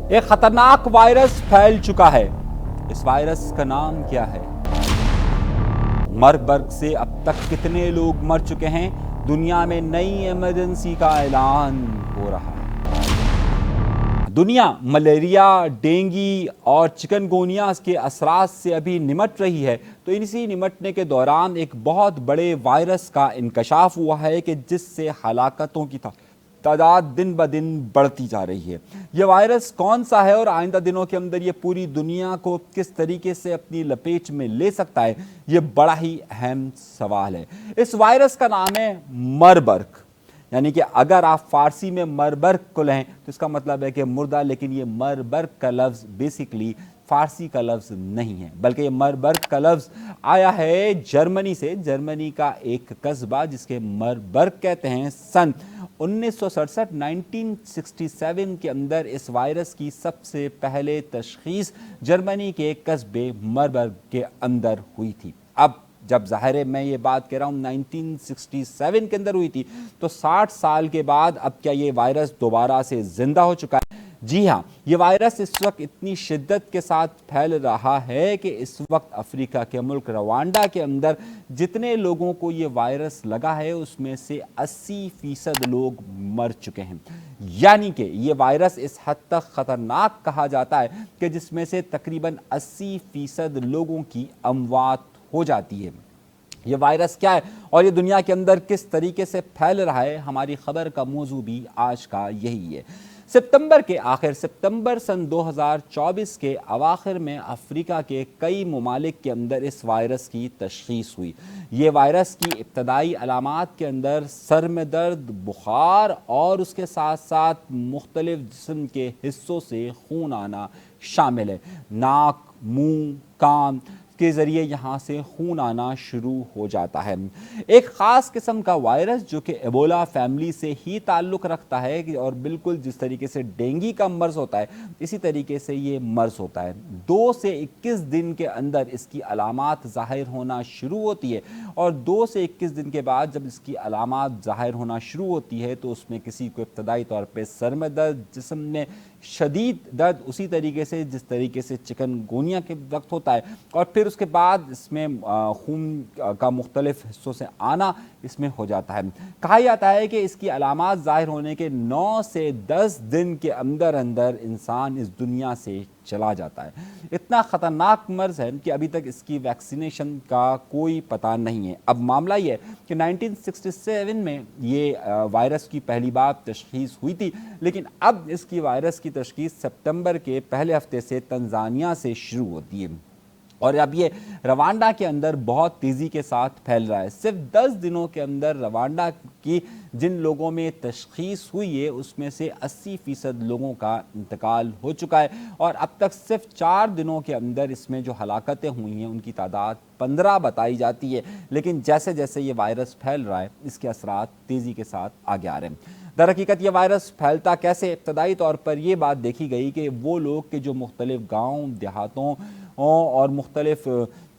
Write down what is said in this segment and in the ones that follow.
ایک خطرناک وائرس پھیل چکا ہے. اس وائرس کا نام کیا ہے؟ مربرگ سے اب تک کتنے لوگ مر چکے ہیں؟ دنیا میں نئی ایمرجنسی کا اعلان ہو رہا ہے. دنیا ملیریا، ڈینگی اور چکن گونیا کے اثرات سے ابھی نمٹ رہی ہے، تو اسی نمٹنے کے دوران ایک بہت بڑے وائرس کا انکشاف ہوا ہے کہ جس سے ہلاکتوں کی تعداد دن بدن بڑھتی جا رہی ہے. یہ وائرس کون سا ہے اور آئندہ دنوں کے اندر یہ پوری دنیا کو کس طریقے سے اپنی لپیٹ میں لے سکتا ہے، یہ بڑا ہی اہم سوال ہے. اس وائرس کا نام ہے مربرگ. یعنی کہ اگر آپ فارسی میں مربرگ کو لیں تو اس کا مطلب ہے کہ مردہ، لیکن یہ مربرگ کا لفظ بیسیکلی فارسی کا لفظ نہیں ہے، بلکہ یہ مربرگ کا لفظ آیا ہے جرمنی سے. جرمنی کا ایک قصبہ جس کے مربرگ کہتے ہیں، سن 1967 کے اندر اس وائرس کی سب سے پہلے تشخیص جرمنی کے قصبے مربرگ کے اندر ہوئی تھی. اب جب ظاہر ہے میں یہ بات کہہ رہا ہوں 1967 کے اندر ہوئی تھی، تو 60 سال کے بعد اب کیا یہ وائرس دوبارہ سے زندہ ہو چکا ہے؟ جی ہاں، یہ وائرس اس وقت اتنی شدت کے ساتھ پھیل رہا ہے کہ اس وقت افریقہ کے ملک روانڈا کے اندر جتنے لوگوں کو یہ وائرس لگا ہے اس میں سے 80% لوگ مر چکے ہیں. یعنی کہ یہ وائرس اس حد تک خطرناک کہا جاتا ہے کہ جس میں سے تقریباً 80% لوگوں کی اموات ہو جاتی ہے. یہ وائرس کیا ہے اور یہ دنیا کے اندر کس طریقے سے پھیل رہا ہے، ہماری خبر کا موضوع بھی آج کا یہی ہے. ستمبر سن 2024 کے اواخر میں افریقہ کے کئی ممالک کے اندر اس وائرس کی تشخیص ہوئی. یہ وائرس کی ابتدائی علامات کے اندر سر میں درد، بخار اور اس کے ساتھ ساتھ مختلف جسم کے حصوں سے خون آنا شامل ہے. ناک، منہ، کان کے ذریعے یہاں سے خون آنا شروع ہو جاتا ہے. ایک خاص قسم کا وائرس جو کہ ایبولا فیملی سے ہی تعلق رکھتا ہے، اور بالکل جس طریقے سے ڈینگی کا مرض ہوتا ہے اسی طریقے سے یہ مرض ہوتا ہے. 2 سے 21 دن کے اندر اس کی علامات ظاہر ہونا شروع ہوتی ہے، اور 2 سے 21 دن کے بعد جب اس کی علامات ظاہر ہونا شروع ہوتی ہے تو اس میں کسی کو ابتدائی طور پہ سر میں درد، جسم میں شدید درد اسی طریقے سے جس طریقے سے چکن گونیا کے وقت ہوتا ہے، اور پھر اس کے بعد اس میں خون کا مختلف حصوں سے آنا اس میں ہو جاتا ہے. کہا جاتا ہے کہ اس کی علامات ظاہر ہونے کے 9 سے 10 دن کے اندر اندر انسان اس دنیا سے چلا جاتا ہے. اتنا خطرناک مرض ہے کہ ابھی تک اس کی ویکسینیشن کا کوئی پتہ نہیں ہے. اب معاملہ یہ ہے کہ 1967 میں یہ وائرس کی پہلی بار تشخیص ہوئی تھی، لیکن اب اس کی وائرس کی تشخیص ستمبر کے پہلے ہفتے سے تنزانیہ سے شروع ہوتی ہے، اور اب یہ روانڈا کے اندر بہت تیزی کے ساتھ پھیل رہا ہے. صرف 10 دنوں کے اندر روانڈا کی جن لوگوں میں تشخیص ہوئی ہے اس میں سے 80% لوگوں کا انتقال ہو چکا ہے، اور اب تک صرف 4 دنوں کے اندر اس میں جو ہلاکتیں ہوئی ہیں ان کی تعداد 15 بتائی جاتی ہے. لیکن جیسے جیسے یہ وائرس پھیل رہا ہے اس کے اثرات تیزی کے ساتھ آگے آ رہے ہیں. در حقیقت یہ وائرس پھیلتا کیسے؟ ابتدائی طور پر یہ بات دیکھی گئی کہ وہ لوگ کہ جو مختلف گاؤں دیہاتوں اور مختلف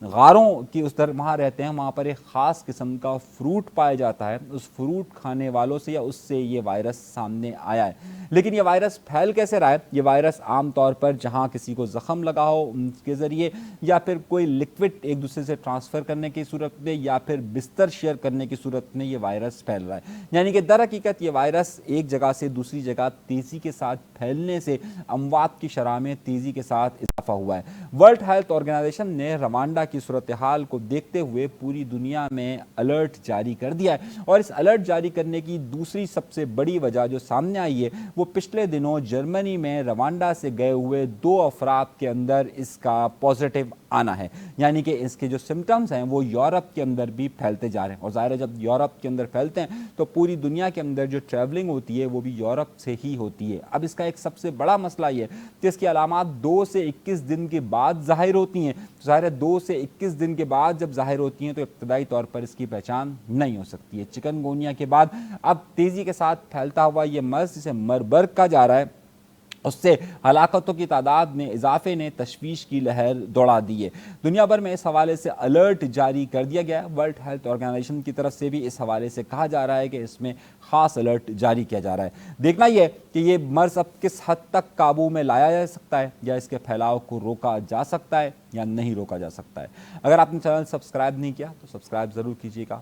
غاروں کی اس طرح وہاں رہتے ہیں، وہاں پر ایک خاص قسم کا فروٹ پایا جاتا ہے. اس فروٹ کھانے والوں سے یا اس سے یہ وائرس سامنے آیا ہے. لیکن یہ وائرس پھیل کیسے رہا ہے؟ یہ وائرس عام طور پر جہاں کسی کو زخم لگا ہو ان کے ذریعے، یا پھر کوئی لکوڈ ایک دوسرے سے ٹرانسفر کرنے کی صورت میں، یا پھر بستر شیئر کرنے کی صورت میں یہ وائرس پھیل رہا ہے. یعنی کہ در حقیقت یہ وائرس ایک جگہ سے دوسری جگہ تیزی کے ساتھ پھیلنے سے اموات کی شرح میں تیزی کے ساتھ اضافہ ہوا ہے. ورلڈ ہیلتھ آرگنائزیشن نے روانڈا کی صورتحال کو دیکھتے ہوئے پوری دنیا میں الرٹ جاری کر دیا ہے، اور اس الرٹ جاری کرنے کی دوسری سب سے بڑی وجہ جو سامنے آئی ہے وہ پچھلے دنوں جرمنی میں روانڈا سے گئے ہوئے 2 افراد کے اندر اس کا پازیٹیو آنا ہے. یعنی کہ اس کے جو سمٹمز ہیں وہ یورپ کے اندر بھی پھیلتے جا رہے ہیں، اور ظاہر ہے جب یورپ کے اندر پھیلتے ہیں تو پوری دنیا کے اندر جو ٹریولنگ ہوتی ہے وہ بھی یورپ سے ہی ہوتی ہے. اب اس کا ایک سب سے بڑا مسئلہ یہ ہے کہ اس کی علامات 2 سے 21 دن کے بعد ظاہر ہوتی ہیں. ظاہر ہے 2 سے 21 دن کے بعد جب ظاہر ہوتی ہیں تو ابتدائی طور پر اس کی پہچان نہیں ہو سکتی ہے. چکن گونیا کے بعد اب تیزی کے ساتھ پھیلتا ہوا یہ مرض جسے مربرگ کہا جا رہا ہے، اس سے ہلاکتوں کی تعداد میں اضافے نے تشویش کی لہر دوڑا دی ہے۔ دنیا بھر میں اس حوالے سے الرٹ جاری کر دیا گیا ہے۔ ورلڈ ہیلتھ آرگنائزیشن کی طرف سے بھی اس حوالے سے کہا جا رہا ہے کہ اس میں خاص الرٹ جاری کیا جا رہا ہے۔ دیکھنا یہ ہے کہ یہ مرض اب کس حد تک قابو میں لایا جا سکتا ہے، یا اس کے پھیلاؤ کو روکا جا سکتا ہے یا نہیں روکا جا سکتا ہے۔ اگر آپ نے چینل سبسکرائب نہیں کیا تو سبسکرائب ضرور کیجیے گا۔